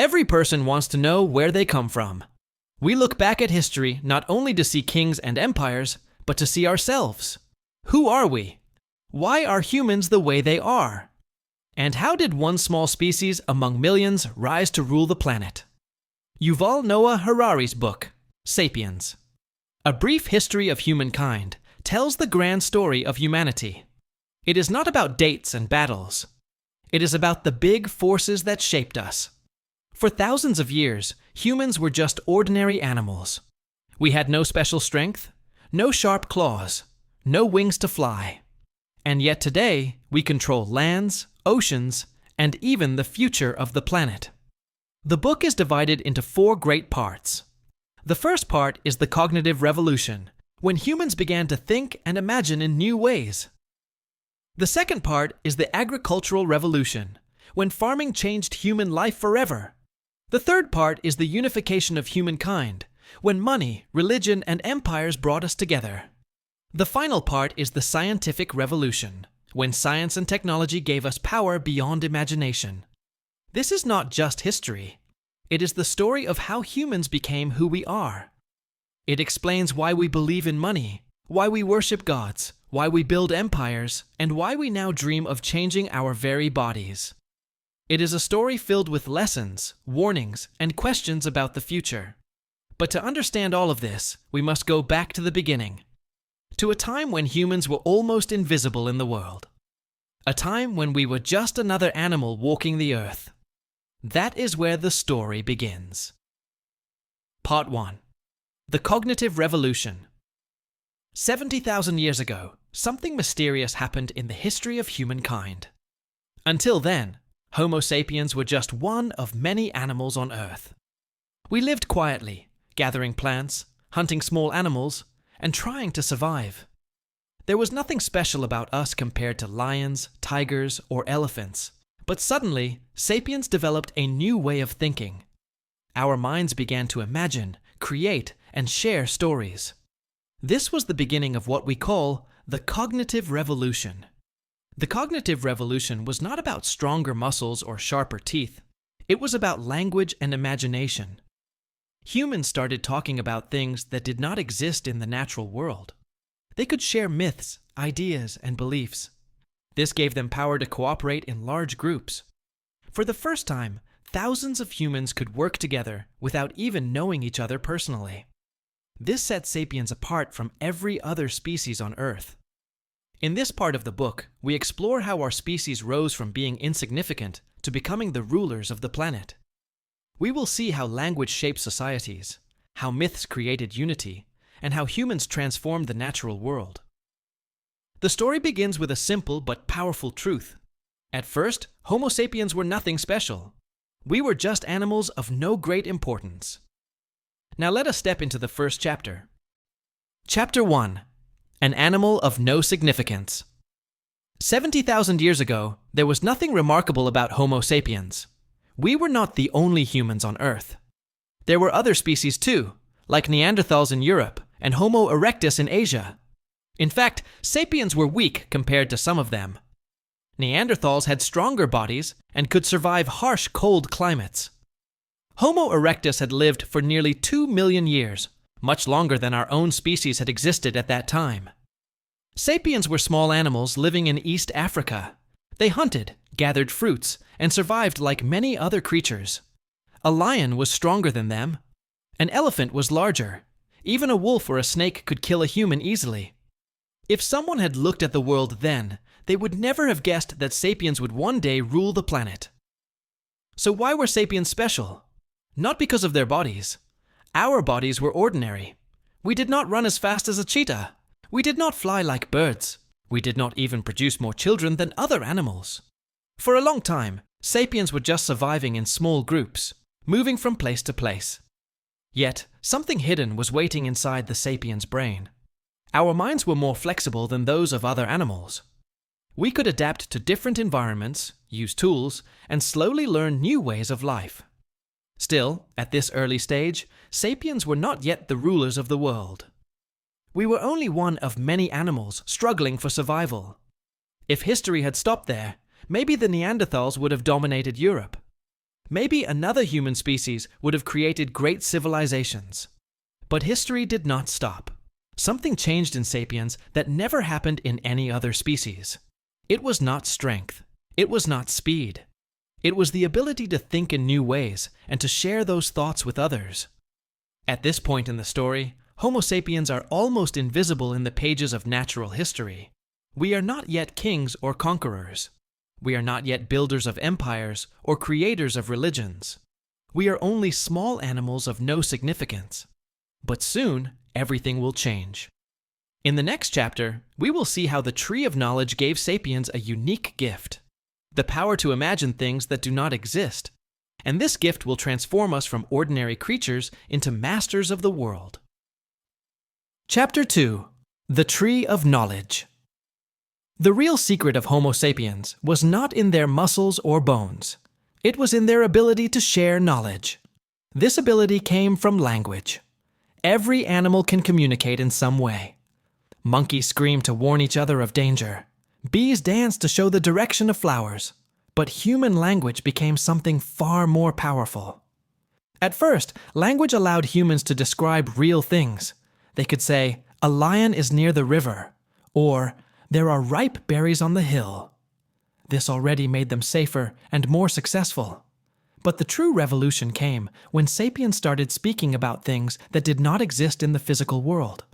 Every person wants to know where they come from. We look back at history not only to see kings and empires, but to see ourselves. Who are we? Why are humans the way they are? And how did one small species among millions rise to rule the planet? Yuval Noah Harari's book, Sapiens. A Brief History of Humankind tells the grand story of humanity. It is not about dates and battles. It is about the big forces that shaped us. For thousands of years, humans were just ordinary animals. We had no special strength, no sharp claws, no wings to fly. And yet today, we control lands, oceans, and even the future of the planet. The book is divided into 4 great parts. The first part is the cognitive revolution, when humans began to think and imagine in new ways. The second part is the agricultural revolution, when farming changed human life forever. The third part is the unification of humankind, when money, religion, and empires brought us together. The final part is the scientific revolution, when science and technology gave us power beyond imagination. This is not just history. It is the story of how humans became who we are. It explains why we believe in money, why we worship gods, why we build empires, and why we now dream of changing our very bodies. It is a story filled with lessons, warnings, and questions about the future. But to understand all of this, we must go back to the beginning, to a time when humans were almost invisible in the world. A time when we were just another animal walking the earth. That is where the story begins. Part 1. The Cognitive Revolution. 70,000 years ago, something mysterious happened in the history of humankind. Until then, Homo sapiens were just one of many animals on Earth. We lived quietly, gathering plants, hunting small animals, and trying to survive. There was nothing special about us compared to lions, tigers, or elephants. But suddenly, sapiens developed a new way of thinking. Our minds began to imagine, create, and share stories. This was the beginning of what we call the cognitive revolution. The cognitive revolution was not about stronger muscles or sharper teeth. It was about language and imagination. Humans started talking about things that did not exist in the natural world. They could share myths, ideas, and beliefs. This gave them power to cooperate in large groups. For the first time, thousands of humans could work together without even knowing each other personally. This set sapiens apart from every other species on Earth. In this part of the book, we explore how our species rose from being insignificant to becoming the rulers of the planet. We will see how language shaped societies, how myths created unity, and how humans transformed the natural world. The story begins with a simple but powerful truth. At first, Homo sapiens were nothing special. We were just animals of no great importance. Now let us step into the first chapter. Chapter 1. An animal of no significance. 70,000 years ago, there was nothing remarkable about Homo sapiens. We were not the only humans on Earth. There were other species too, like Neanderthals in Europe and Homo erectus in Asia. In fact, sapiens were weak compared to some of them. Neanderthals had stronger bodies and could survive harsh, cold climates. Homo erectus had lived for nearly 2 million years, much longer than our own species had existed at that time. Sapiens were small animals living in East Africa. They hunted, gathered fruits, and survived like many other creatures. A lion was stronger than them. An elephant was larger. Even a wolf or a snake could kill a human easily. If someone had looked at the world then, they would never have guessed that sapiens would one day rule the planet. So why were sapiens special? Not because of their bodies. Our bodies were ordinary. We did not run as fast as a cheetah. We did not fly like birds. We did not even produce more children than other animals. For a long time, sapiens were just surviving in small groups, moving from place to place. Yet, something hidden was waiting inside the sapiens' brain. Our minds were more flexible than those of other animals. We could adapt to different environments, use tools, and slowly learn new ways of life. Still, at this early stage, sapiens were not yet the rulers of the world. We were only one of many animals struggling for survival. If history had stopped there, maybe the Neanderthals would have dominated Europe. Maybe another human species would have created great civilizations. But history did not stop. Something changed in Sapiens that never happened in any other species. It was not strength. It was not speed. It was the ability to think in new ways and to share those thoughts with others. At this point in the story, Homo sapiens are almost invisible in the pages of natural history. We are not yet kings or conquerors. We are not yet builders of empires or creators of religions. We are only small animals of no significance. But soon, everything will change. In the next chapter, we will see how the tree of knowledge gave sapiens a unique gift, the power to imagine things that do not exist. And this gift will transform us from ordinary creatures into masters of the world. Chapter 2. The Tree of Knowledge. The real secret of Homo sapiens was not in their muscles or bones. It was in their ability to share knowledge. This ability came from language. Every animal can communicate in some way. Monkeys scream to warn each other of danger. Bees dance to show the direction of flowers. But human language became something far more powerful. At first, language allowed humans to describe real things. They could say, "A lion is near the river," or "There are ripe berries on the hill." This already made them safer and more successful. But the true revolution came when sapiens started speaking about things that did not exist in the physical world.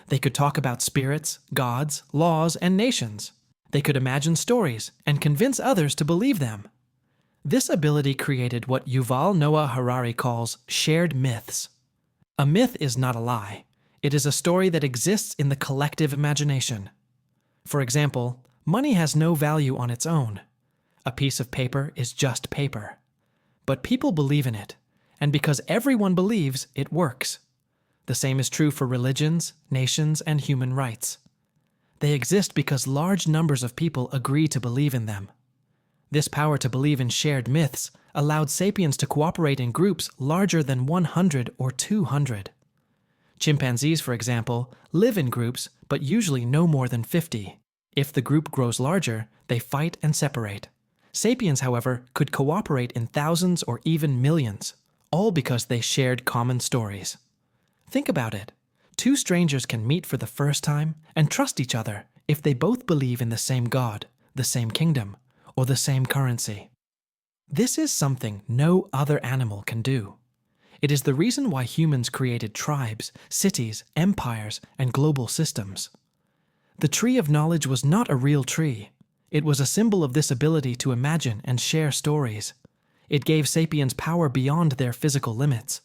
They could talk about spirits, gods, laws, and nations. They could imagine stories and convince others to believe them. This ability created what Yuval Noah Harari calls shared myths. A myth is not a lie. It is a story that exists in the collective imagination. For example, money has no value on its own. A piece of paper is just paper. But people believe in it, and because everyone believes, it works. The same is true for religions, nations, and human rights. They exist because large numbers of people agree to believe in them. This power to believe in shared myths allowed sapiens to cooperate in groups larger than 100 or 200. Chimpanzees, for example, live in groups, but usually no more than 50. If the group grows larger, they fight and separate. Sapiens, however, could cooperate in thousands or even millions, all because they shared common stories. Think about it. Two strangers can meet for the first time and trust each other if they both believe in the same God, the same kingdom, or the same currency. This is something no other animal can do. It is the reason why humans created tribes, cities, empires, and global systems. The tree of knowledge was not a real tree. It was a symbol of this ability to imagine and share stories. It gave sapiens power beyond their physical limits.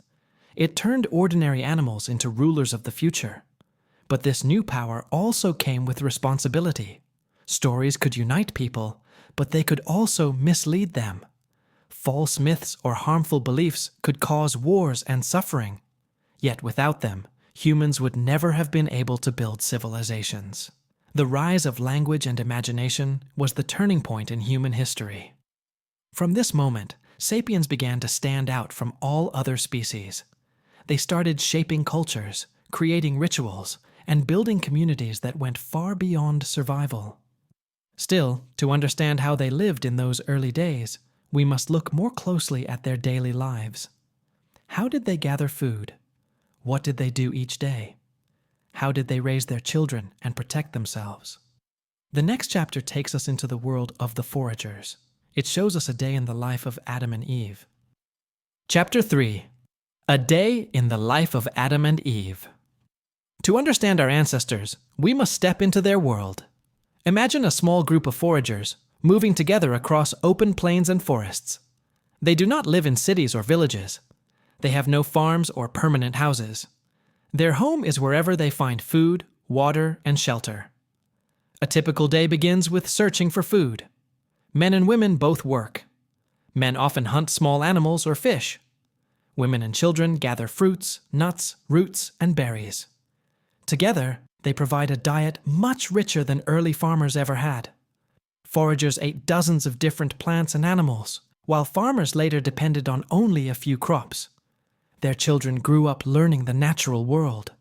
It turned ordinary animals into rulers of the future. But this new power also came with responsibility. Stories could unite people, but they could also mislead them. False myths or harmful beliefs could cause wars and suffering. Yet without them, humans would never have been able to build civilizations. The rise of language and imagination was the turning point in human history. From this moment, sapiens began to stand out from all other species. They started shaping cultures, creating rituals, and building communities that went far beyond survival. Still, to understand how they lived in those early days, we must look more closely at their daily lives. How did they gather food? What did they do each day? How did they raise their children and protect themselves? The next chapter takes us into the world of the foragers. It shows us a day in the life of Adam and Eve. Chapter 3. A Day in the Life of Adam and Eve. To understand our ancestors, we must step into their world. Imagine a small group of foragers moving together across open plains and forests. They do not live in cities or villages. They have no farms or permanent houses. Their home is wherever they find food, water, and shelter. A typical day begins with searching for food. Men and women both work. Men often hunt small animals or fish. Women and children gather fruits, nuts, roots, and berries. Together, they provide a diet much richer than early farmers ever had. Foragers ate dozens of different plants and animals, while farmers later depended on only a few crops. Their children grew up learning the natural world.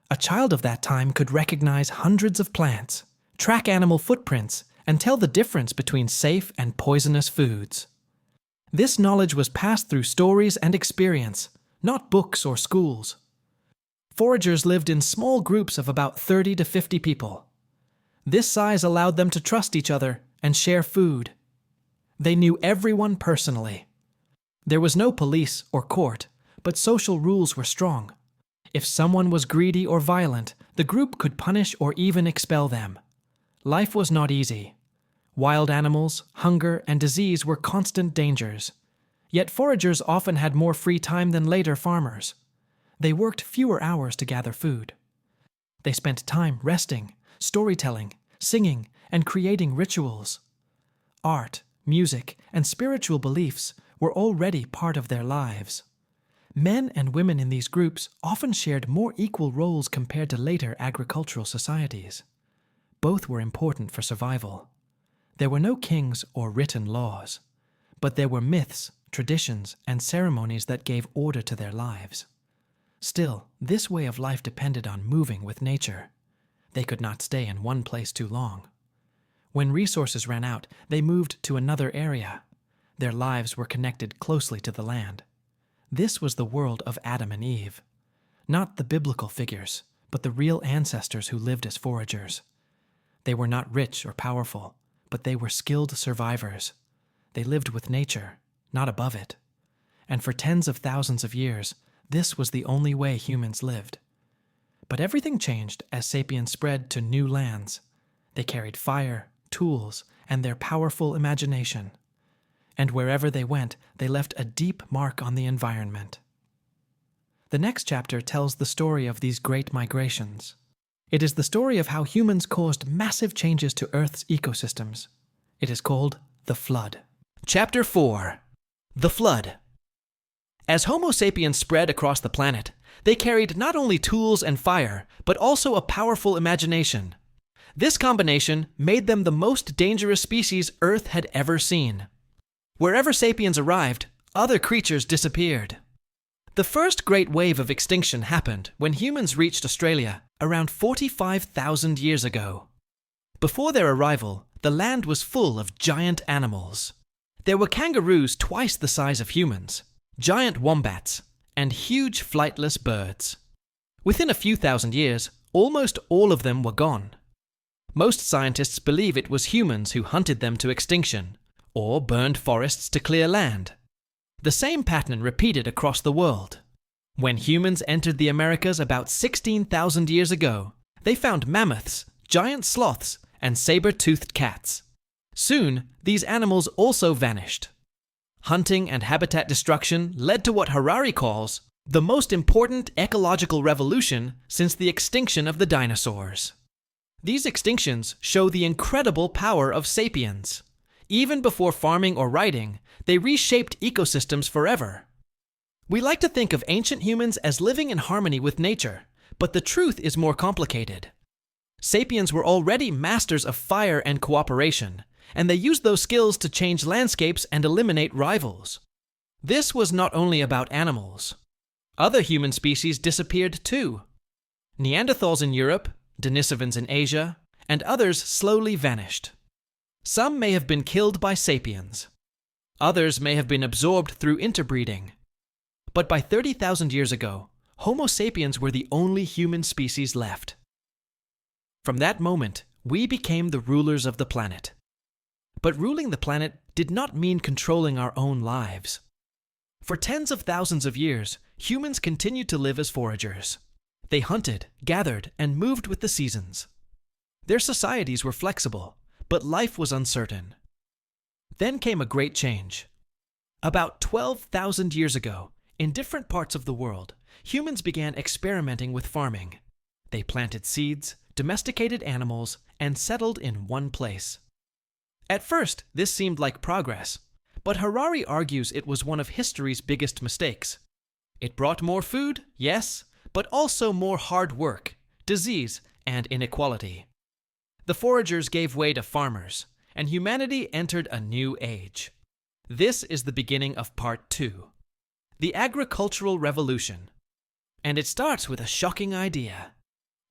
A child of that time could recognize hundreds of plants, track animal footprints, and tell the difference between safe and poisonous foods. This knowledge was passed through stories and experience, not books or schools. Foragers lived in small groups of about 30 to 50 people. This size allowed them to trust each other and share food. They knew everyone personally. There was no police or court, but social rules were strong. If someone was greedy or violent, the group could punish or even expel them. Life was not easy. Wild animals, hunger, and disease were constant dangers. Yet foragers often had more free time than later farmers. They worked fewer hours to gather food. They spent time resting, storytelling, singing, and creating rituals. Art, music, and spiritual beliefs were already part of their lives. Men and women in these groups often shared more equal roles compared to later agricultural societies. Both were important for survival. There were no kings or written laws, but there were myths, traditions, and ceremonies that gave order to their lives. Still, this way of life depended on moving with nature. They could not stay in one place too long. When resources ran out, they moved to another area. Their lives were connected closely to the land. This was the world of Adam and Eve. Not the biblical figures, but the real ancestors who lived as foragers. They were not rich or powerful, but they were skilled survivors. They lived with nature, not above it. And for tens of thousands of years, this was the only way humans lived. But everything changed as sapiens spread to new lands. They carried fire, tools, and their powerful imagination. And wherever they went, they left a deep mark on the environment. The next chapter tells the story of these great migrations. It is the story of how humans caused massive changes to Earth's ecosystems. It is called the Flood. Chapter 4. The Flood. As Homo sapiens spread across the planet, they carried not only tools and fire, but also a powerful imagination. This combination made them the most dangerous species Earth had ever seen. Wherever sapiens arrived, other creatures disappeared. The first great wave of extinction happened when humans reached Australia around 45,000 years ago. Before their arrival, the land was full of giant animals. There were kangaroos twice the size of humans, giant wombats, and huge flightless birds. Within a few thousand years, almost all of them were gone. Most scientists believe it was humans who hunted them to extinction, or burned forests to clear land. The same pattern repeated across the world. When humans entered the Americas about 16,000 years ago, they found mammoths, giant sloths, and saber-toothed cats. Soon, these animals also vanished. Hunting and habitat destruction led to what Harari calls the most important ecological revolution since the extinction of the dinosaurs. These extinctions show the incredible power of sapiens. Even before farming or writing, they reshaped ecosystems forever. We like to think of ancient humans as living in harmony with nature, but the truth is more complicated. Sapiens were already masters of fire and cooperation, and they used those skills to change landscapes and eliminate rivals. This was not only about animals. Other human species disappeared too. Neanderthals in Europe, Denisovans in Asia, and others slowly vanished. Some may have been killed by sapiens. Others may have been absorbed through interbreeding. But by 30,000 years ago, Homo sapiens were the only human species left. From that moment, we became the rulers of the planet. But ruling the planet did not mean controlling our own lives. For tens of thousands of years, humans continued to live as foragers. They hunted, gathered, and moved with the seasons. Their societies were flexible, but life was uncertain. Then came a great change. About 12,000 years ago, in different parts of the world, humans began experimenting with farming. They planted seeds, domesticated animals, and settled in one place. At first, this seemed like progress, but Harari argues it was one of history's biggest mistakes. It brought more food, yes, but also more hard work, disease, and inequality. The foragers gave way to farmers, and humanity entered a new age. This is the beginning of part 2, the agricultural revolution. And it starts with a shocking idea.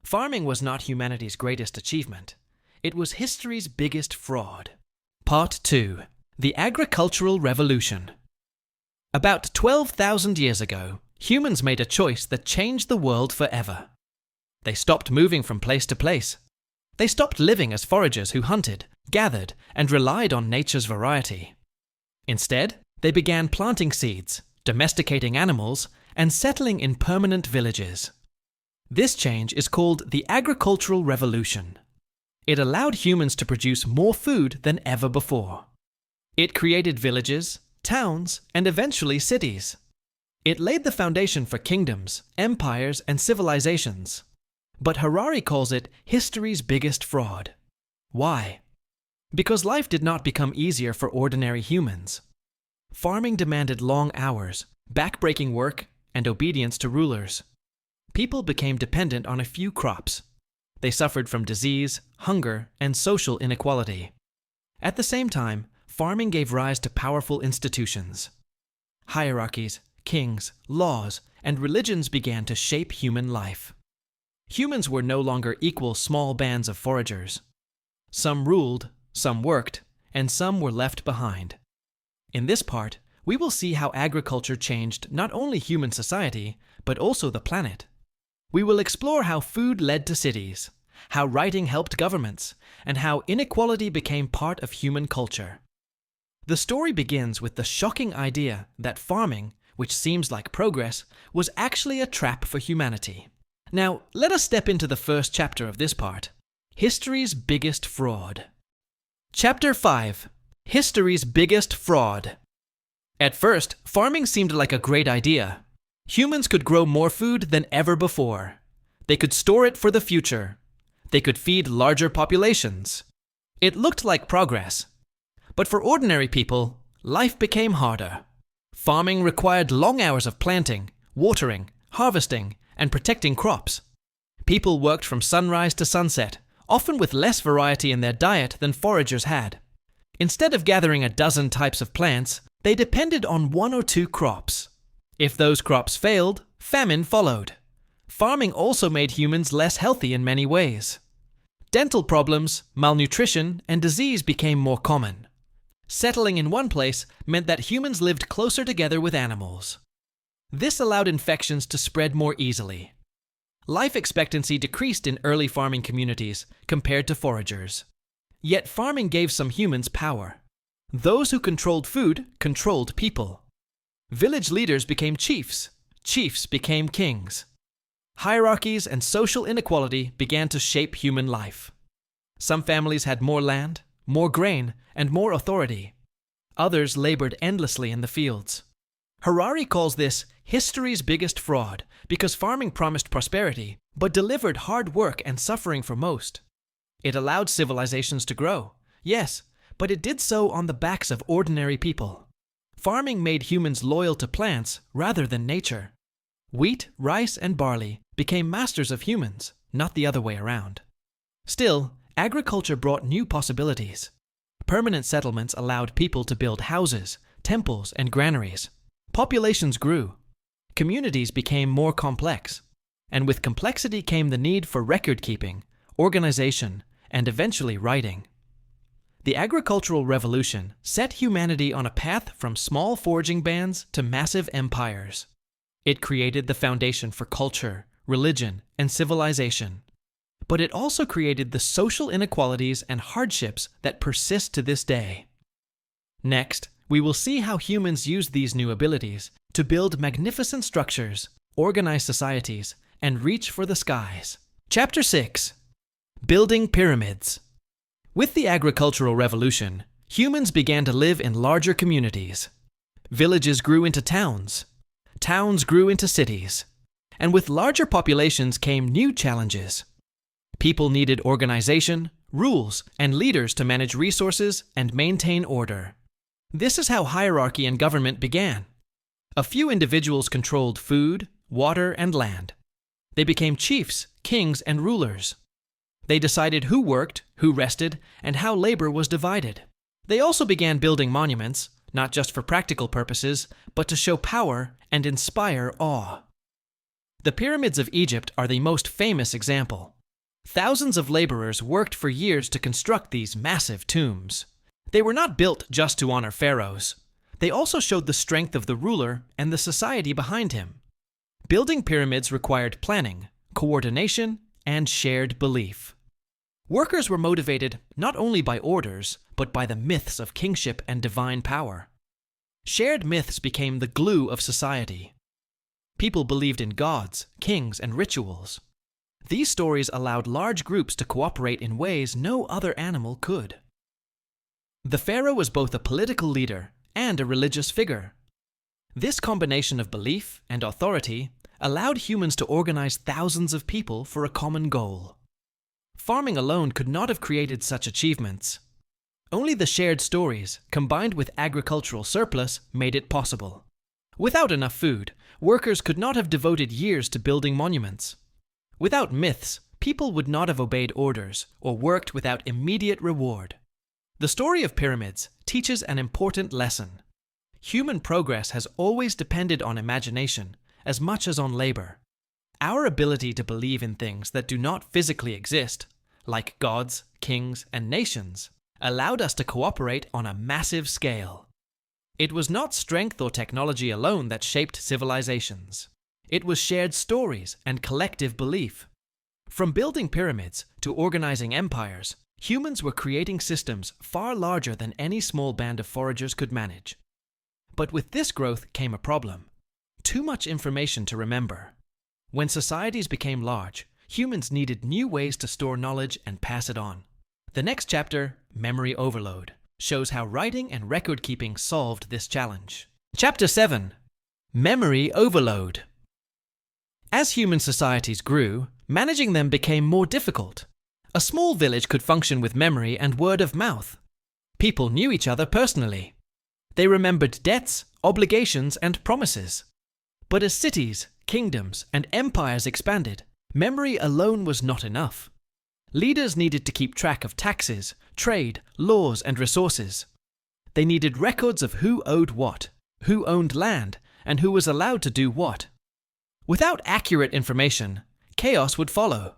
Farming was not humanity's greatest achievement. It was history's biggest fraud. Part 2, the agricultural revolution. About 12,000 years ago, humans made a choice that changed the world forever. They stopped moving from place to place. They stopped living as foragers who hunted, gathered, and relied on nature's variety. Instead, they began planting seeds, domesticating animals, and settling in permanent villages. This change is called the agricultural revolution. It allowed humans to produce more food than ever before. It created villages, towns, and eventually cities. It laid the foundation for kingdoms, empires, and civilizations. But Harari calls it history's biggest fraud. Why? Because life did not become easier for ordinary humans. Farming demanded long hours, back-breaking work, and obedience to rulers. People became dependent on a few crops. They suffered from disease, hunger, and social inequality. At the same time, farming gave rise to powerful institutions. Hierarchies, kings, laws, and religions began to shape human life. Humans were no longer equal small bands of foragers. Some ruled, some worked, and some were left behind. In this part, we will see how agriculture changed not only human society, but also the planet. We will explore how food led to cities, how writing helped governments, and how inequality became part of human culture. The story begins with the shocking idea that farming, which seems like progress, was actually a trap for humanity. Now, let us step into the first chapter of this part, History's Biggest Fraud. Chapter 5. History's Biggest Fraud. At first, farming seemed like a great idea. Humans could grow more food than ever before. They could store it for the future. They could feed larger populations. It looked like progress. But for ordinary people, life became harder. Farming required long hours of planting, watering, harvesting, and protecting crops. People worked from sunrise to sunset, often with less variety in their diet than foragers had. Instead of gathering a dozen types of plants, they depended on one or two crops. If those crops failed, famine followed. Farming also made humans less healthy in many ways. Dental problems, malnutrition, and disease became more common. Settling in one place meant that humans lived closer together with animals. This allowed infections to spread more easily. Life expectancy decreased in early farming communities compared to foragers. Yet farming gave some humans power. Those who controlled food controlled people. Village leaders became chiefs. Chiefs became kings. Hierarchies and social inequality began to shape human life. Some families had more land, more grain, and more authority. Others labored endlessly in the fields. Harari calls this history's biggest fraud because farming promised prosperity, but delivered hard work and suffering for most. It allowed civilizations to grow, yes, but it did so on the backs of ordinary people. Farming made humans loyal to plants rather than nature. Wheat, rice, and barley became masters of humans, not the other way around. Still, agriculture brought new possibilities. Permanent settlements allowed people to build houses, temples, and granaries. Populations grew. Communities became more complex. And with complexity came the need for record-keeping, organization, and eventually writing. The agricultural revolution set humanity on a path from small foraging bands to massive empires. It created the foundation for culture, religion, and civilization. But it also created the social inequalities and hardships that persist to this day. Next, we will see how humans used these new abilities to build magnificent structures, organize societies, and reach for the skies. Chapter 6. Building Pyramids. With the agricultural revolution, humans began to live in larger communities. Villages grew into towns. Towns grew into cities. And with larger populations came new challenges. People needed organization, rules, and leaders to manage resources and maintain order. This is how hierarchy and government began. A few individuals controlled food, water, and land. They became chiefs, kings, and rulers. They decided who worked, who rested, and how labor was divided. They also began building monuments, not just for practical purposes, but to show power and inspire awe. The pyramids of Egypt are the most famous example. Thousands of laborers worked for years to construct these massive tombs. They were not built just to honor pharaohs. They also showed the strength of the ruler and the society behind him. Building pyramids required planning, coordination, and shared belief. Workers were motivated not only by orders, but by the myths of kingship and divine power. Shared myths became the glue of society. People believed in gods, kings, and rituals. These stories allowed large groups to cooperate in ways no other animal could. The pharaoh was both a political leader and a religious figure. This combination of belief and authority allowed humans to organize thousands of people for a common goal. Farming alone could not have created such achievements. Only the shared stories, combined with agricultural surplus, made it possible. Without enough food, workers could not have devoted years to building monuments. Without myths, people would not have obeyed orders or worked without immediate reward. The story of pyramids teaches an important lesson. Human progress has always depended on imagination as much as on labor. Our ability to believe in things that do not physically exist, like gods, kings, and nations, allowed us to cooperate on a massive scale. It was not strength or technology alone that shaped civilizations. It was shared stories and collective belief. From building pyramids to organizing empires, humans were creating systems far larger than any small band of foragers could manage. But with this growth came a problem: too much information to remember. When societies became large, humans needed new ways to store knowledge and pass it on. The next chapter, Memory Overload, shows how writing and record-keeping solved this challenge. Chapter 7. Memory Overload. As human societies grew, managing them became more difficult. A small village could function with memory and word of mouth. People knew each other personally. They remembered debts, obligations, and promises. But as cities, kingdoms, and empires expanded, memory alone was not enough. Leaders needed to keep track of taxes, trade, laws, and resources. They needed records of who owed what, who owned land, and who was allowed to do what. Without accurate information, chaos would follow.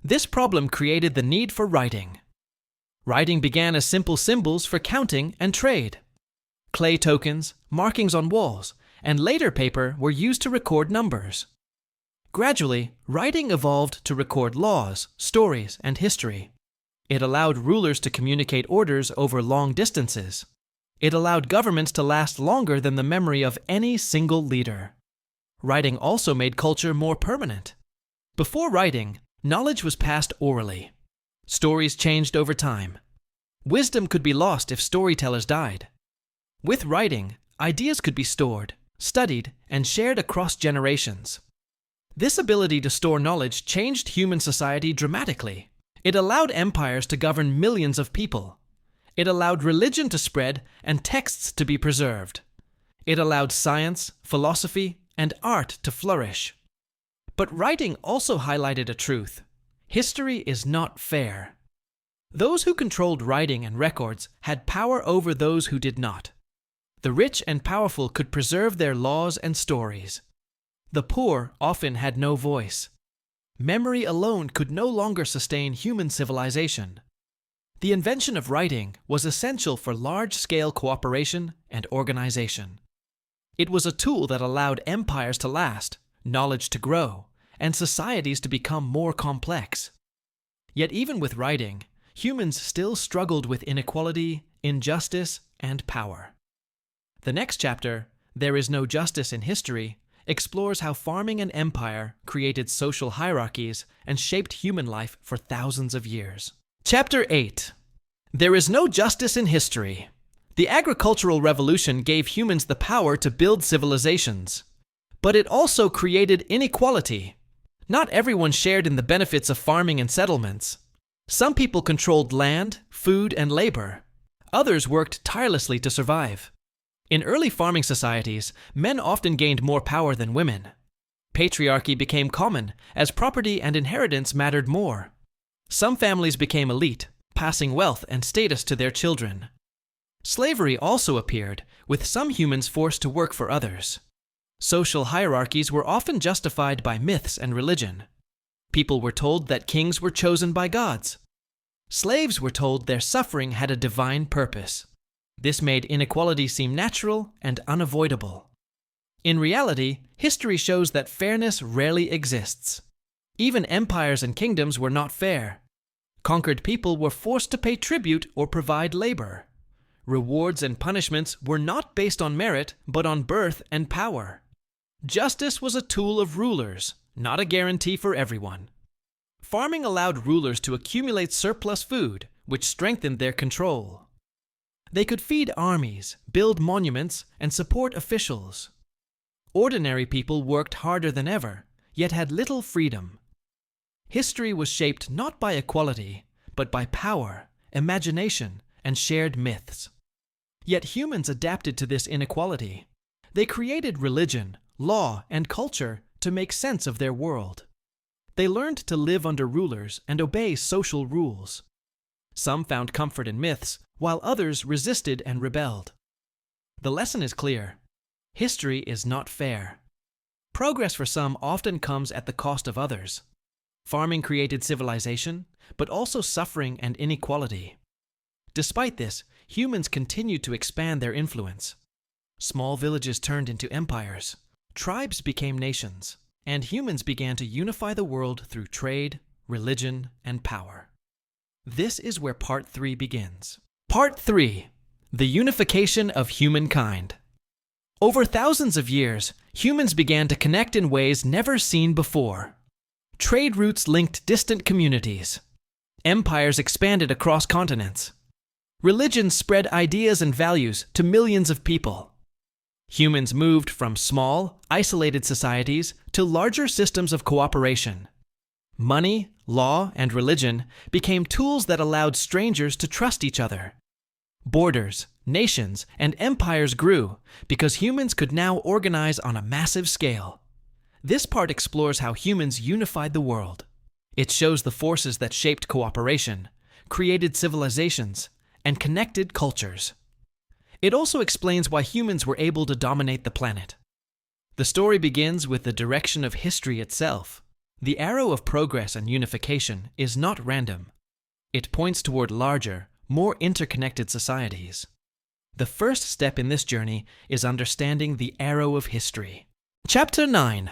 This problem created the need for writing. Writing began as simple symbols for counting and trade. Clay tokens, markings on walls, and later paper were used to record numbers. Gradually, writing evolved to record laws, stories, and history. It allowed rulers to communicate orders over long distances. It allowed governments to last longer than the memory of any single leader. Writing also made culture more permanent. Before writing, knowledge was passed orally. Stories changed over time. Wisdom could be lost if storytellers died. With writing, ideas could be stored, studied, and shared across generations. This ability to store knowledge changed human society dramatically. It allowed empires to govern millions of people. It allowed religion to spread and texts to be preserved. It allowed science, philosophy, and art to flourish. But writing also highlighted a truth: history is not fair. Those who controlled writing and records had power over those who did not. The rich and powerful could preserve their laws and stories. The poor often had no voice. Memory alone could no longer sustain human civilization. The invention of writing was essential for large-scale cooperation and organization. It was a tool that allowed empires to last, knowledge to grow, and societies to become more complex. Yet even with writing, humans still struggled with inequality, injustice, and power. The next chapter, There Is No Justice in History, explores how farming and empire created social hierarchies and shaped human life for thousands of years. Chapter 8. There is no justice in history. The agricultural revolution gave humans the power to build civilizations. But it also created inequality. Not everyone shared in the benefits of farming and settlements. Some people controlled land, food, and labor. Others worked tirelessly to survive. In early farming societies, men often gained more power than women. Patriarchy became common as property and inheritance mattered more. Some families became elite, passing wealth and status to their children. Slavery also appeared, with some humans forced to work for others. Social hierarchies were often justified by myths and religion. People were told that kings were chosen by gods. Slaves were told their suffering had a divine purpose. This made inequality seem natural and unavoidable. In reality, history shows that fairness rarely exists. Even empires and kingdoms were not fair. Conquered people were forced to pay tribute or provide labor. Rewards and punishments were not based on merit, but on birth and power. Justice was a tool of rulers, not a guarantee for everyone. Farming allowed rulers to accumulate surplus food, which strengthened their control. They could feed armies, build monuments, and support officials. Ordinary people worked harder than ever, yet had little freedom. History was shaped not by equality, but by power, imagination, and shared myths. Yet humans adapted to this inequality. They created religion, law, and culture to make sense of their world. They learned to live under rulers and obey social rules. Some found comfort in myths, while others resisted and rebelled. The lesson is clear. History is not fair. Progress for some often comes at the cost of others. Farming created civilization, but also suffering and inequality. Despite this, humans continued to expand their influence. Small villages turned into empires, tribes became nations, and humans began to unify the world through trade, religion, and power. This is where Part 3 begins. Part 3. The Unification of Humankind. Over thousands of years, humans began to connect in ways never seen before. Trade routes linked distant communities. Empires expanded across continents. Religions spread ideas and values to millions of people. Humans moved from small, isolated societies to larger systems of cooperation. Money, law, and religion became tools that allowed strangers to trust each other. Borders, nations, and empires grew because humans could now organize on a massive scale. This part explores how humans unified the world. It shows the forces that shaped cooperation, created civilizations, and connected cultures. It also explains why humans were able to dominate the planet. The story begins with the direction of history itself. The arrow of progress and unification is not random. It points toward larger, more interconnected societies. The first step in this journey is understanding the arrow of history. Chapter 9.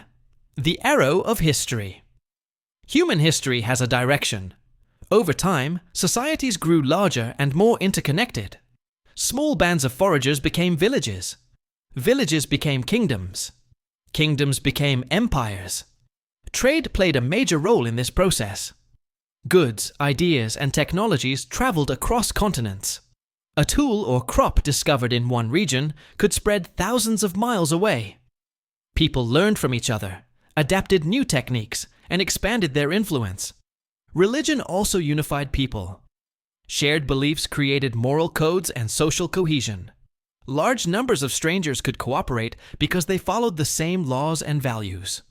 The Arrow of History. Human history has a direction. Over time, societies grew larger and more interconnected. Small bands of foragers became villages. Villages became kingdoms. Kingdoms became empires. Trade played a major role in this process. Goods, ideas, and technologies traveled across continents. A tool or crop discovered in one region could spread thousands of miles away. People learned from each other, adapted new techniques, and expanded their influence. Religion also unified people. Shared beliefs created moral codes and social cohesion. Large numbers of strangers could cooperate because they followed the same laws and values.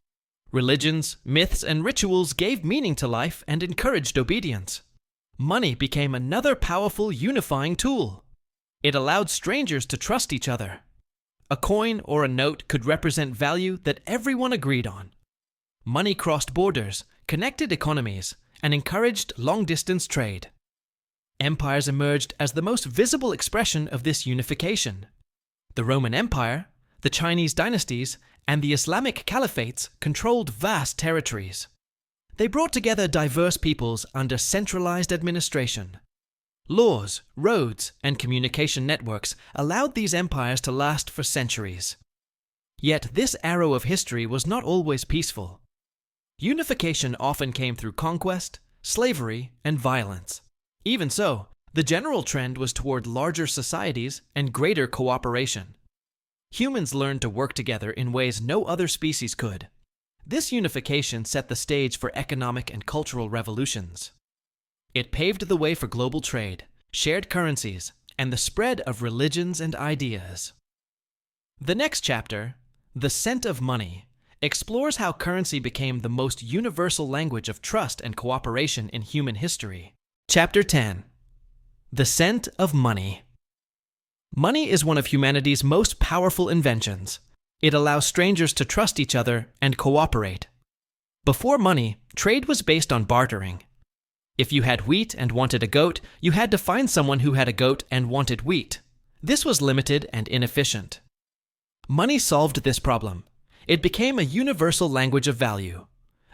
Religions, myths, and rituals gave meaning to life and encouraged obedience. Money became another powerful unifying tool. It allowed strangers to trust each other. A coin or a note could represent value that everyone agreed on. Money crossed borders, connected economies, and encouraged long-distance trade. Empires emerged as the most visible expression of this unification. The Roman Empire, the Chinese dynasties, and the Islamic caliphates controlled vast territories. They brought together diverse peoples under centralized administration. Laws, roads, and communication networks allowed these empires to last for centuries. Yet this arrow of history was not always peaceful. Unification often came through conquest, slavery, and violence. Even so, the general trend was toward larger societies and greater cooperation. Humans learned to work together in ways no other species could. This unification set the stage for economic and cultural revolutions. It paved the way for global trade, shared currencies, and the spread of religions and ideas. The next chapter, The Scent of Money, explores how currency became the most universal language of trust and cooperation in human history. Chapter 10. The Scent of Money. Money is one of humanity's most powerful inventions. It allows strangers to trust each other and cooperate. Before money, trade was based on bartering. If you had wheat and wanted a goat, you had to find someone who had a goat and wanted wheat. This was limited and inefficient. Money solved this problem. It became a universal language of value.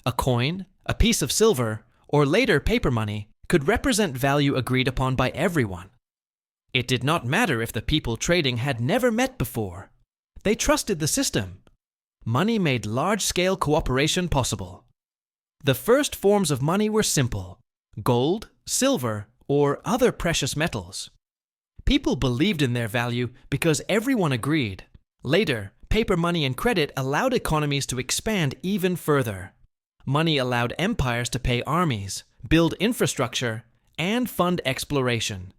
A coin, a piece of silver, or later paper money could represent value agreed upon by everyone. It did not matter if the people trading had never met before. They trusted the system. Money made large-scale cooperation possible. The first forms of money were simple: gold, silver, or other precious metals. People believed in their value because everyone agreed. Later, paper money and credit allowed economies to expand even further. Money allowed empires to pay armies, build infrastructure, and fund exploration.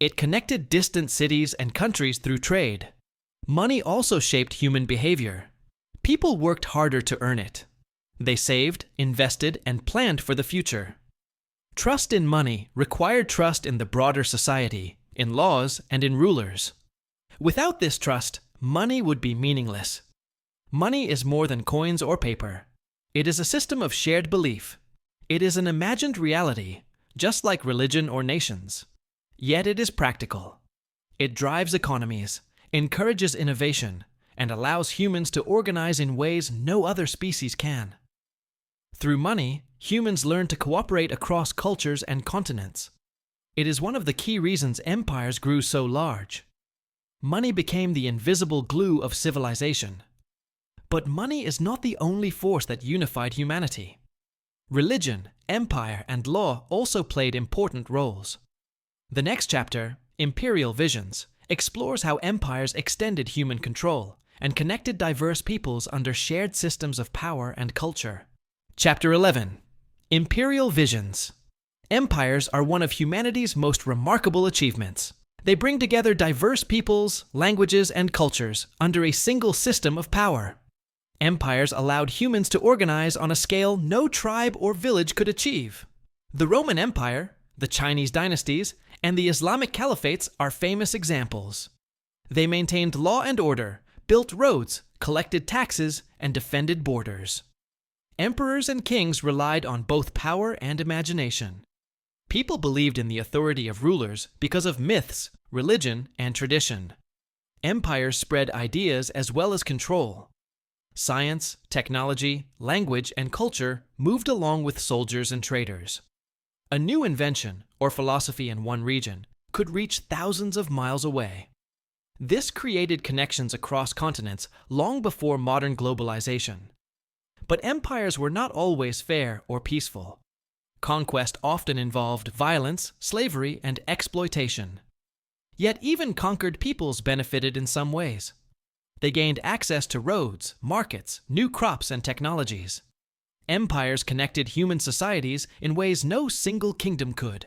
It connected distant cities and countries through trade. Money also shaped human behavior. People worked harder to earn it. They saved, invested, and planned for the future. Trust in money required trust in the broader society, in laws, and in rulers. Without this trust, money would be meaningless. Money is more than coins or paper. It is a system of shared belief. It is an imagined reality, just like religion or nations. Yet it is practical. It drives economies, encourages innovation, and allows humans to organize in ways no other species can. Through money, humans learn to cooperate across cultures and continents. It is one of the key reasons empires grew so large. Money became the invisible glue of civilization. But money is not the only force that unified humanity. Religion, empire, and law also played important roles. The next chapter, Imperial Visions, explores how empires extended human control and connected diverse peoples under shared systems of power and culture. Chapter 11, Imperial Visions. Empires are one of humanity's most remarkable achievements. They bring together diverse peoples, languages, and cultures under a single system of power. Empires allowed humans to organize on a scale no tribe or village could achieve. The Roman Empire, the Chinese dynasties, and the Islamic caliphates are famous examples. They maintained law and order, built roads, collected taxes, and defended borders. Emperors and kings relied on both power and imagination. People believed in the authority of rulers because of myths, religion, and tradition. Empires spread ideas as well as control. Science, technology, language, and culture moved along with soldiers and traders. A new invention, or philosophy in one region, could reach thousands of miles away. This created connections across continents long before modern globalization. But empires were not always fair or peaceful. Conquest often involved violence, slavery, and exploitation. Yet even conquered peoples benefited in some ways. They gained access to roads, markets, new crops, and technologies. Empires connected human societies in ways no single kingdom could.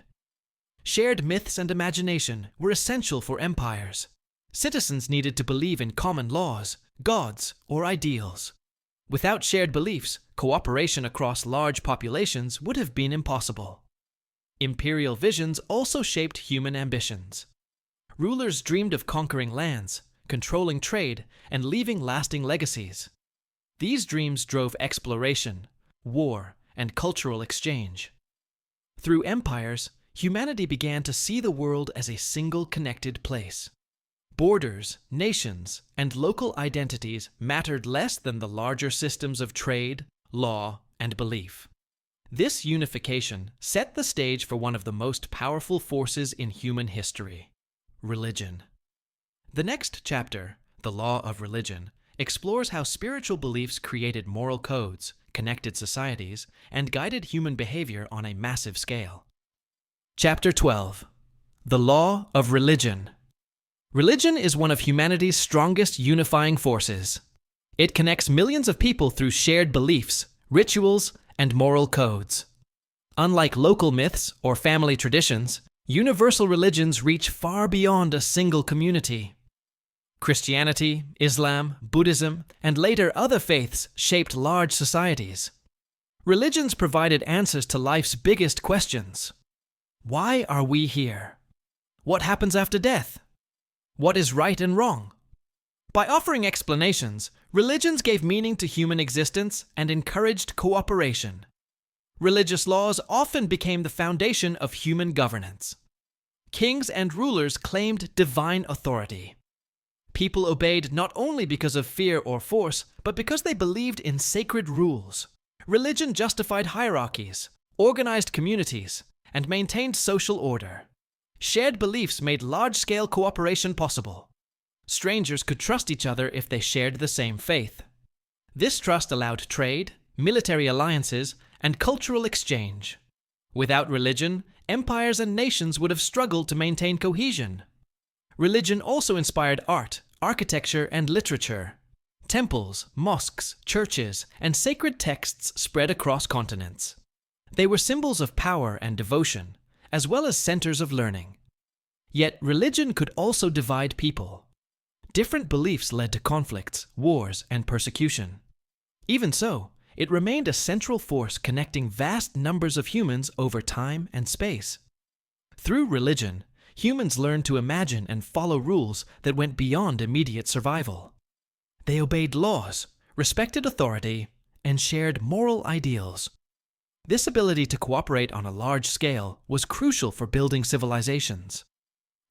Shared myths and imagination were essential for empires. Citizens needed to believe in common laws, gods, or ideals. Without shared beliefs, cooperation across large populations would have been impossible. Imperial visions also shaped human ambitions. Rulers dreamed of conquering lands, controlling trade, and leaving lasting legacies. These dreams drove exploration, war, and cultural exchange. Through empires, humanity began to see the world as a single connected place. Borders, nations, and local identities mattered less than the larger systems of trade, law, and belief. This unification set the stage for one of the most powerful forces in human history: religion. The next chapter, The Law of Religion, explores how spiritual beliefs created moral codes, connected societies, and guided human behavior on a massive scale. Chapter 12, The Law of Religion. Religion is one of humanity's strongest unifying forces. It connects millions of people through shared beliefs, rituals, and moral codes. Unlike local myths or family traditions, universal religions reach far beyond a single community. Christianity, Islam, Buddhism, and later other faiths shaped large societies. Religions provided answers to life's biggest questions. Why are we here? What happens after death? What is right and wrong? By offering explanations, religions gave meaning to human existence and encouraged cooperation. Religious laws often became the foundation of human governance. Kings and rulers claimed divine authority. People obeyed not only because of fear or force, but because they believed in sacred rules. Religion justified hierarchies, organized communities, and maintained social order. Shared beliefs made large-scale cooperation possible. Strangers could trust each other if they shared the same faith. This trust allowed trade, military alliances, and cultural exchange. Without religion, empires and nations would have struggled to maintain cohesion. Religion also inspired art, architecture, and literature. Temples, mosques, churches, and sacred texts spread across continents. They were symbols of power and devotion, as well as centers of learning. Yet religion could also divide people. Different beliefs led to conflicts, wars, and persecution. Even so, it remained a central force connecting vast numbers of humans over time and space. Through religion, humans learned to imagine and follow rules that went beyond immediate survival. They obeyed laws, respected authority, and shared moral ideals. This ability to cooperate on a large scale was crucial for building civilizations.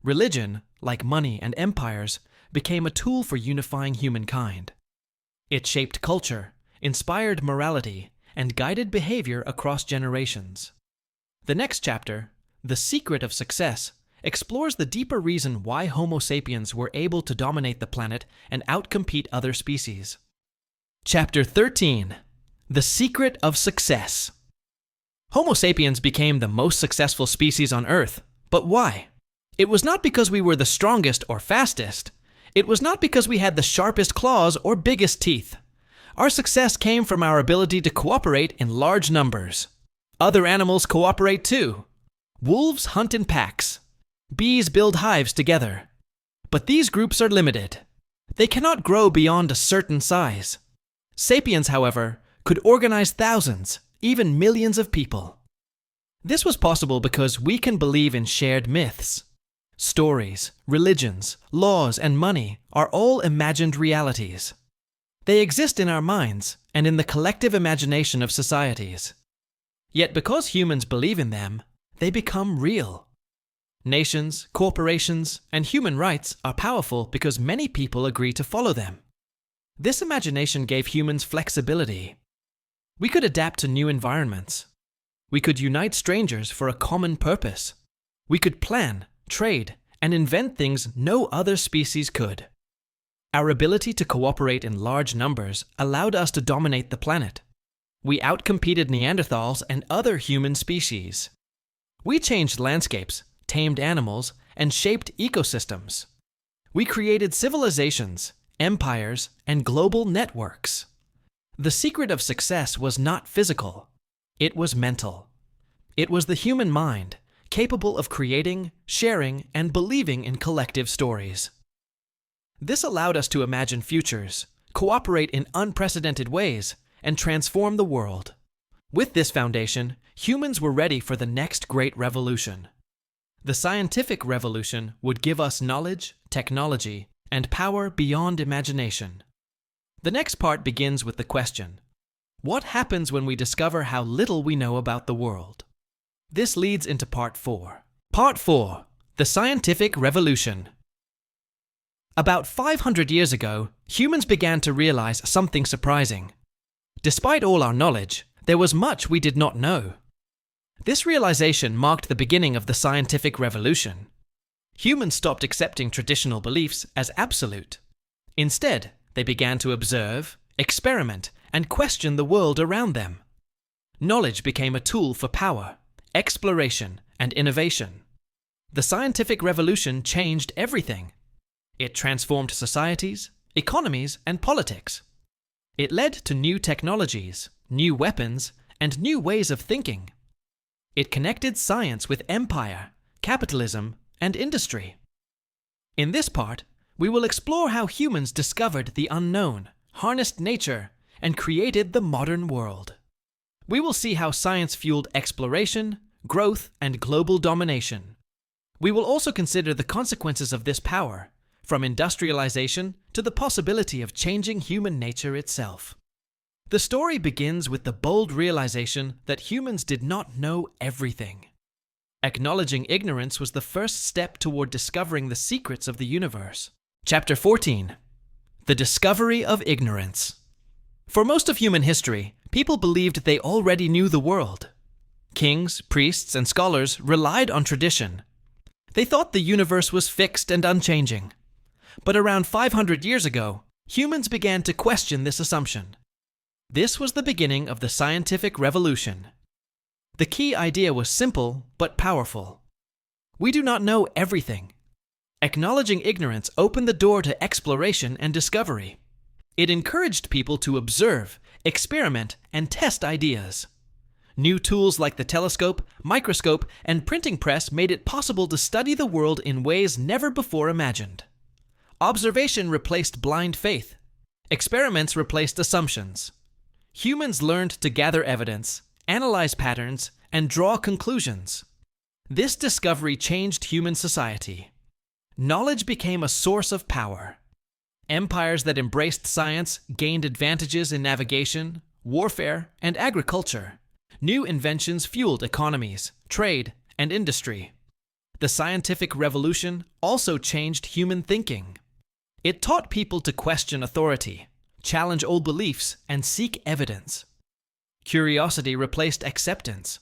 Religion, like money and empires, became a tool for unifying humankind. It shaped culture, inspired morality, and guided behavior across generations. The next chapter, The Secret of Success, explores the deeper reason why Homo sapiens were able to dominate the planet and outcompete other species. Chapter 13. The Secret of Success. Homo sapiens became the most successful species on Earth. But why? It was not because we were the strongest or fastest. It was not because we had the sharpest claws or biggest teeth. Our success came from our ability to cooperate in large numbers. Other animals cooperate too. Wolves hunt in packs. Bees build hives together. But these groups are limited. They cannot grow beyond a certain size. Sapiens, however, could organize thousands, even millions of people. This was possible because we can believe in shared myths. Stories, religions, laws, and money are all imagined realities. They exist in our minds and in the collective imagination of societies. Yet because humans believe in them, they become real. Nations, corporations, and human rights are powerful because many people agree to follow them. This imagination gave humans flexibility. We could adapt to new environments. We could unite strangers for a common purpose. We could plan, trade, and invent things no other species could. Our ability to cooperate in large numbers allowed us to dominate the planet. We outcompeted Neanderthals and other human species. We changed landscapes, tamed animals, and shaped ecosystems. We created civilizations, empires, and global networks. The secret of success was not physical. It was mental. It was the human mind, capable of creating, sharing, and believing in collective stories. This allowed us to imagine futures, cooperate in unprecedented ways, and transform the world. With this foundation, humans were ready for the next great revolution. The scientific revolution would give us knowledge, technology, and power beyond imagination. The next part begins with the question: what happens when we discover how little we know about the world? This leads into Part 4. Part 4. The Scientific Revolution. About 500 years ago, humans began to realize something surprising. Despite all our knowledge, there was much we did not know. This realization marked the beginning of the scientific revolution. Humans stopped accepting traditional beliefs as absolute. Instead, they began to observe, experiment, and question the world around them. Knowledge became a tool for power, exploration, and innovation. The scientific revolution changed everything. It transformed societies, economies, and politics. It led to new technologies, new weapons, and new ways of thinking. It connected science with empire, capitalism, and industry. In this part, we will explore how humans discovered the unknown, harnessed nature, and created the modern world. We will see how science fueled exploration, growth, and global domination. We will also consider the consequences of this power, from industrialization to the possibility of changing human nature itself. The story begins with the bold realization that humans did not know everything. Acknowledging ignorance was the first step toward discovering the secrets of the universe. Chapter 14. The Discovery of Ignorance. For most of human history, people believed they already knew the world. Kings, priests, and scholars relied on tradition. They thought the universe was fixed and unchanging. But around 500 years ago, humans began to question this assumption. This was the beginning of the scientific revolution. The key idea was simple but powerful. We do not know everything. Acknowledging ignorance opened the door to exploration and discovery. It encouraged people to observe, experiment, and test ideas. New tools like the telescope, microscope, and printing press made it possible to study the world in ways never before imagined. Observation replaced blind faith. Experiments replaced assumptions. Humans learned to gather evidence, analyze patterns, and draw conclusions. This discovery changed human society. Knowledge became a source of power. Empires that embraced science gained advantages in navigation, warfare, and agriculture. New inventions fueled economies, trade, and industry. The scientific revolution also changed human thinking. It taught people to question authority, challenge old beliefs, and seek evidence. Curiosity replaced acceptance.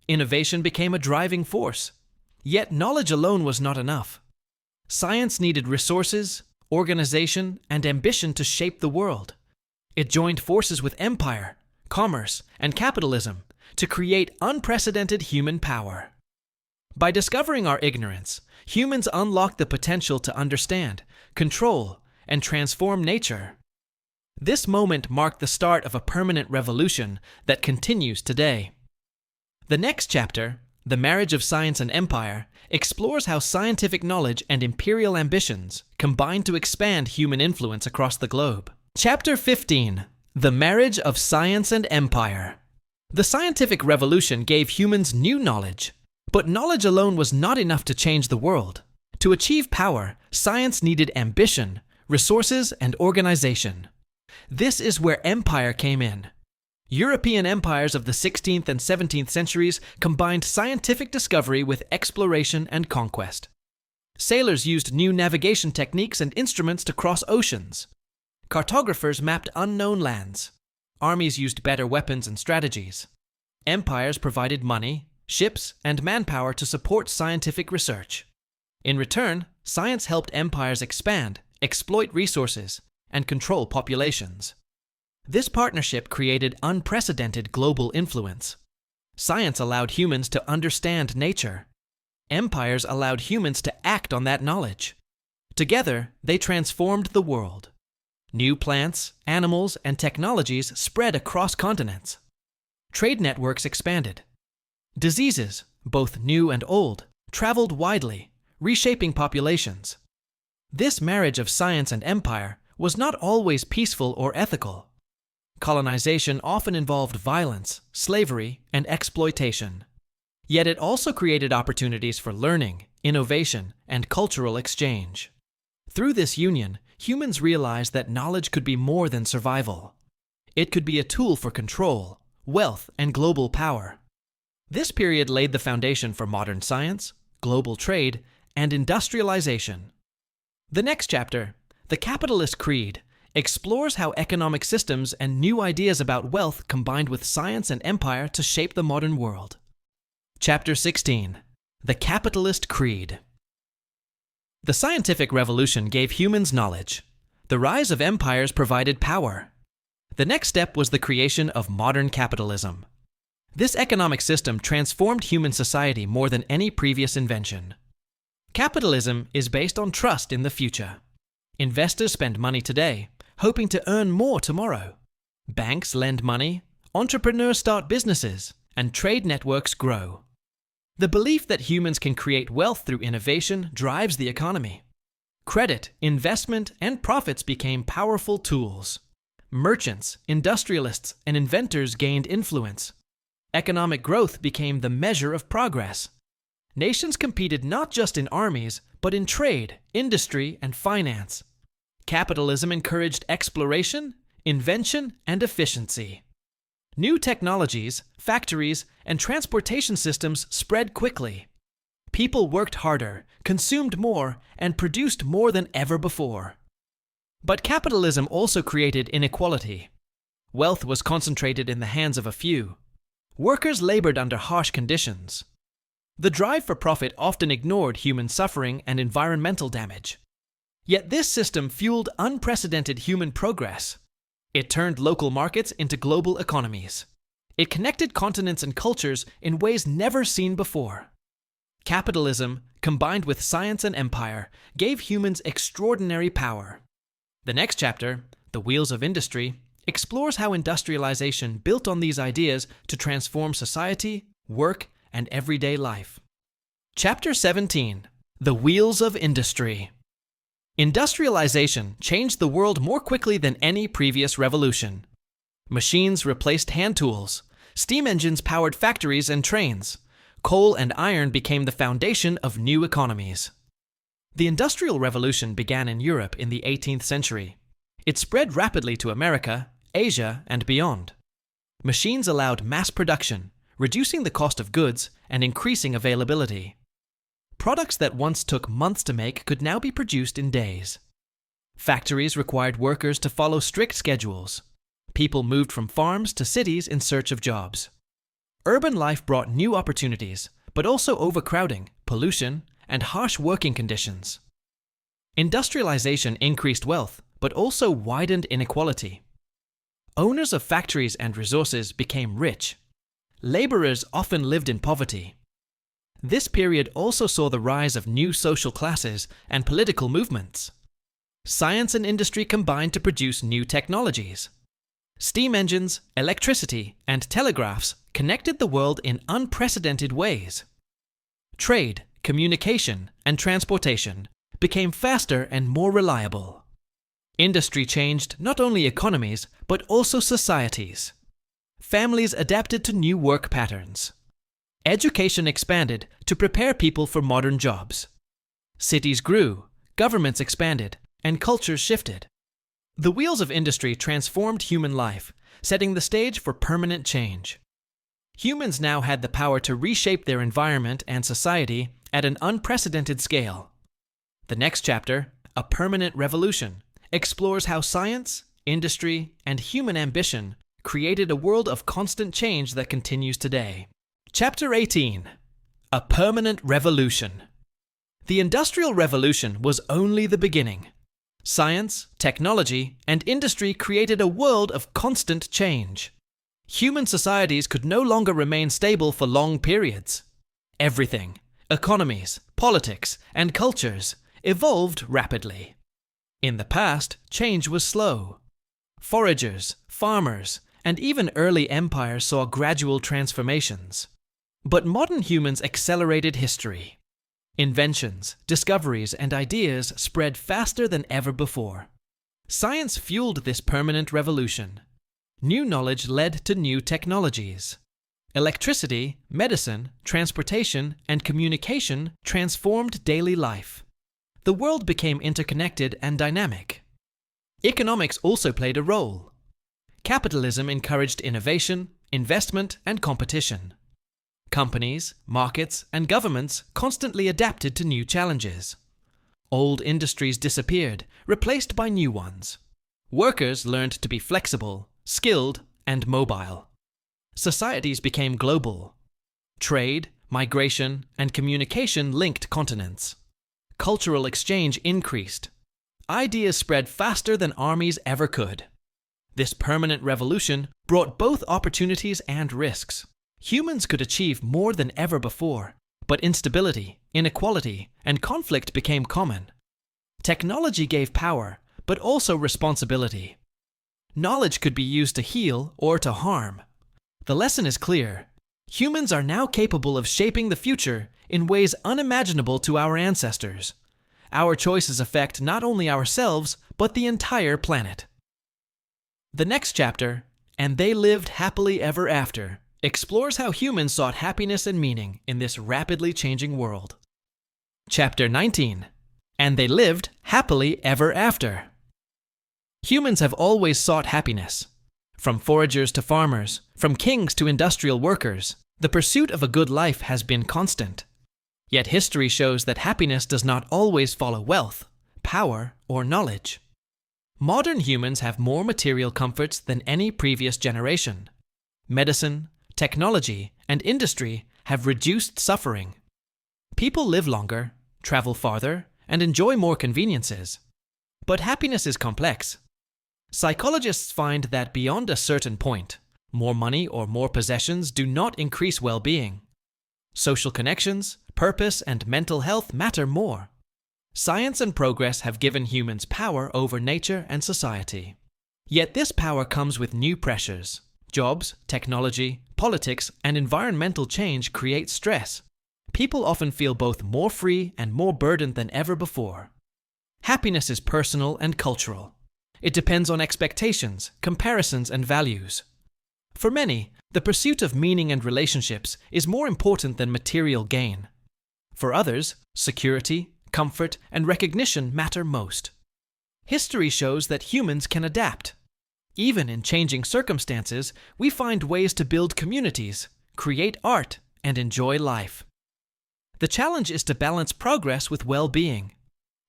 Innovation became a driving force. Yet knowledge alone was not enough. Science needed resources, organization, and ambition to shape the world. It joined forces with empire, commerce, and capitalism to create unprecedented human power. By discovering our ignorance, humans unlocked the potential to understand, control, and transform nature. This moment marked the start of a permanent revolution that continues today. The next chapter, The Marriage of Science and Empire, explores how scientific knowledge and imperial ambitions combine to expand human influence across the globe. Chapter 15. The Marriage of Science and Empire. The scientific revolution gave humans new knowledge, but knowledge alone was not enough to change the world. To achieve power, science needed ambition, resources, and organization. This is where empire came in. European empires of the 16th and 17th centuries combined scientific discovery with exploration and conquest. Sailors used new navigation techniques and instruments to cross oceans. Cartographers mapped unknown lands. Armies used better weapons and strategies. Empires provided money, ships, and manpower to support scientific research. In return, science helped empires expand, exploit resources, and control populations. This partnership created unprecedented global influence. Science allowed humans to understand nature. Empires allowed humans to act on that knowledge. Together, they transformed the world. New plants, animals, and technologies spread across continents. Trade networks expanded. Diseases, both new and old, traveled widely, reshaping populations. This marriage of science and empire was not always peaceful or ethical. Colonization often involved violence, slavery, and exploitation. Yet it also created opportunities for learning, innovation, and cultural exchange. Through this union, humans realized that knowledge could be more than survival. It could be a tool for control, wealth, and global power. This period laid the foundation for modern science, global trade, and industrialization. The next chapter, The Capitalist Creed, explores how economic systems and new ideas about wealth combined with science and empire to shape the modern world. Chapter 16. The Capitalist Creed. The scientific revolution gave humans knowledge. The rise of empires provided power. The next step was the creation of modern capitalism. This economic system transformed human society more than any previous invention. Capitalism is based on trust in the future. Investors spend money today, hoping to earn more tomorrow. Banks lend money, entrepreneurs start businesses, and trade networks grow. The belief that humans can create wealth through innovation drives the economy. Credit, investment, and profits became powerful tools. Merchants, industrialists, and inventors gained influence. Economic growth became the measure of progress. Nations competed not just in armies, but in trade, industry, and finance. Capitalism encouraged exploration, invention, and efficiency. New technologies, factories, and transportation systems spread quickly. People worked harder, consumed more, and produced more than ever before. But capitalism also created inequality. Wealth was concentrated in the hands of a few. Workers labored under harsh conditions. The drive for profit often ignored human suffering and environmental damage. Yet this system fueled unprecedented human progress. It turned local markets into global economies. It connected continents and cultures in ways never seen before. Capitalism, combined with science and empire, gave humans extraordinary power. The next chapter, The Wheels of Industry, explores how industrialization built on these ideas to transform society, work, and everyday life. Chapter 17, The Wheels of Industry. Industrialization changed the world more quickly than any previous revolution. Machines replaced hand tools. Steam engines powered factories and trains. Coal and iron became the foundation of new economies. The Industrial Revolution began in Europe in the 18th century. It spread rapidly to America, Asia, and beyond. Machines allowed mass production, reducing the cost of goods and increasing availability. Products that once took months to make could now be produced in days. Factories required workers to follow strict schedules. People moved from farms to cities in search of jobs. Urban life brought new opportunities, but also overcrowding, pollution, and harsh working conditions. Industrialization increased wealth, but also widened inequality. Owners of factories and resources became rich. Laborers often lived in poverty. This period also saw the rise of new social classes and political movements. Science and industry combined to produce new technologies. Steam engines, electricity, and telegraphs connected the world in unprecedented ways. Trade, communication, and transportation became faster and more reliable. Industry changed not only economies, but also societies. Families adapted to new work patterns. Education expanded to prepare people for modern jobs. Cities grew, governments expanded, and cultures shifted. The wheels of industry transformed human life, setting the stage for permanent change. Humans now had the power to reshape their environment and society at an unprecedented scale. The next chapter, A Permanent Revolution, explores how science, industry, and human ambition created a world of constant change that continues today. Chapter 18, A Permanent Revolution. The Industrial Revolution was only the beginning. Science, technology, and industry created a world of constant change. Human societies could no longer remain stable for long periods. Everything, economies, politics, and cultures, evolved rapidly. In the past, change was slow. Foragers, farmers, and even early empires saw gradual transformations. But modern humans accelerated history. Inventions, discoveries, and ideas spread faster than ever before. Science fueled this permanent revolution. New knowledge led to new technologies. Electricity, medicine, transportation, and communication transformed daily life. The world became interconnected and dynamic. Economics also played a role. Capitalism encouraged innovation, investment, and competition. Companies, markets, and governments constantly adapted to new challenges. Old industries disappeared, replaced by new ones. Workers learned to be flexible, skilled, and mobile. Societies became global. Trade, migration, and communication linked continents. Cultural exchange increased. Ideas spread faster than armies ever could. This permanent revolution brought both opportunities and risks. Humans could achieve more than ever before, but instability, inequality, and conflict became common. Technology gave power, but also responsibility. Knowledge could be used to heal or to harm. The lesson is clear. Humans are now capable of shaping the future in ways unimaginable to our ancestors. Our choices affect not only ourselves, but the entire planet. The next chapter, And They Lived Happily Ever After, explores how humans sought happiness and meaning in this rapidly changing world. Chapter 19, And They Lived Happily Ever After. Humans have always sought happiness. From foragers to farmers, from kings to industrial workers, the pursuit of a good life has been constant. Yet history shows that happiness does not always follow wealth, power, or knowledge. Modern humans have more material comforts than any previous generation. Medicine, technology, and industry have reduced suffering. People live longer, travel farther, and enjoy more conveniences. But happiness is complex. Psychologists find that beyond a certain point, more money or more possessions do not increase well-being. Social connections, purpose, and mental health matter more. Science and progress have given humans power over nature and society. Yet this power comes with new pressures. Jobs, technology, politics, and environmental change create stress. People often feel both more free and more burdened than ever before. Happiness is personal and cultural. It depends on expectations, comparisons, and values. For many, the pursuit of meaning and relationships is more important than material gain. For others, security, comfort, and recognition matter most. History shows that humans can adapt. Even in changing circumstances, we find ways to build communities, create art, and enjoy life. The challenge is to balance progress with well-being.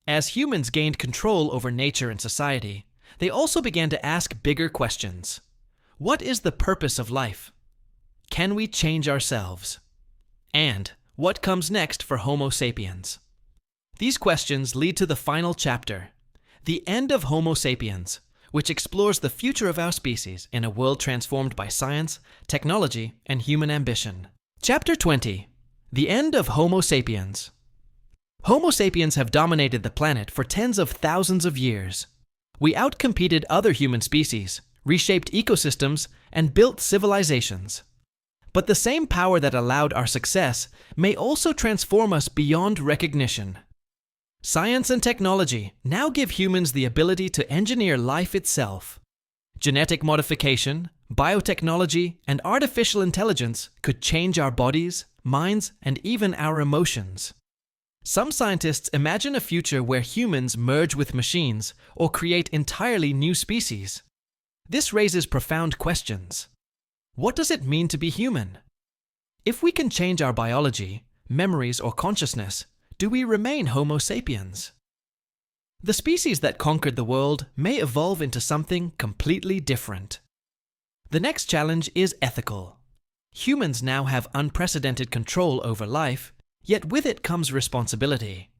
As humans gained control over nature and society, they also began to ask bigger questions. What is the purpose of life? Can we change ourselves? And what comes next for Homo sapiens? These questions lead to the final chapter, The End of Homo sapiens, which explores the future of our species in a world transformed by science, technology, and human ambition. Chapter 20. The End of Homo sapiens. Homo sapiens have dominated the planet for tens of thousands of years. We outcompeted other human species, reshaped ecosystems, and built civilizations. But the same power that allowed our success may also transform us beyond recognition. Science and technology now give humans the ability to engineer life itself. Genetic modification, biotechnology, and artificial intelligence could change our bodies, minds, and even our emotions. Some scientists imagine a future where humans merge with machines or create entirely new species. This raises profound questions. What does it mean to be human? If we can change our biology, memories, or consciousness, do we remain Homo sapiens? The species that conquered the world may evolve into something completely different. The next challenge is ethical. Humans now have unprecedented control over life, yet with it comes responsibility.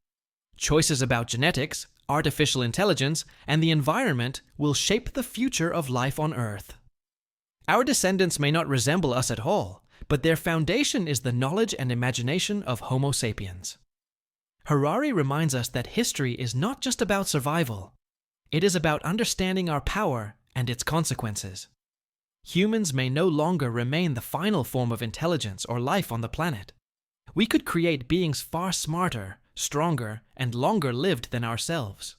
Choices about genetics, artificial intelligence, and the environment will shape the future of life on Earth. Our descendants may not resemble us at all, but their foundation is the knowledge and imagination of Homo sapiens. Harari reminds us that history is not just about survival. It is about understanding our power and its consequences. Humans may no longer remain the final form of intelligence or life on the planet. We could create beings far smarter, stronger, and longer-lived than ourselves.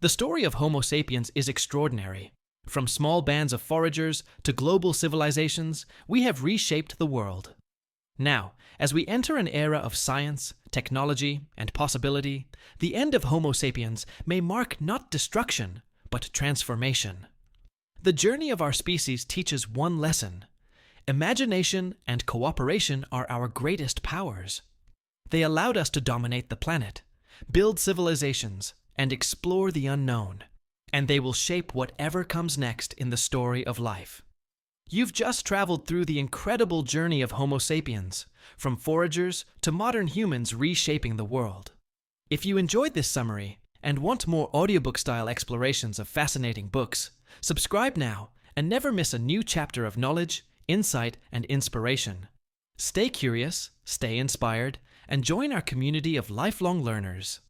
The story of Homo sapiens is extraordinary. From small bands of foragers to global civilizations, we have reshaped the world. Now, as we enter an era of science, technology, and possibility, the end of Homo sapiens may mark not destruction, but transformation. The journey of our species teaches one lesson. Imagination and cooperation are our greatest powers. They allowed us to dominate the planet, build civilizations, and explore the unknown. And they will shape whatever comes next in the story of life. You've just traveled through the incredible journey of Homo sapiens, from foragers to modern humans reshaping the world. If you enjoyed this summary and want more audiobook-style explorations of fascinating books, subscribe now and never miss a new chapter of knowledge, insight, and inspiration. Stay curious, stay inspired, and join our community of lifelong learners.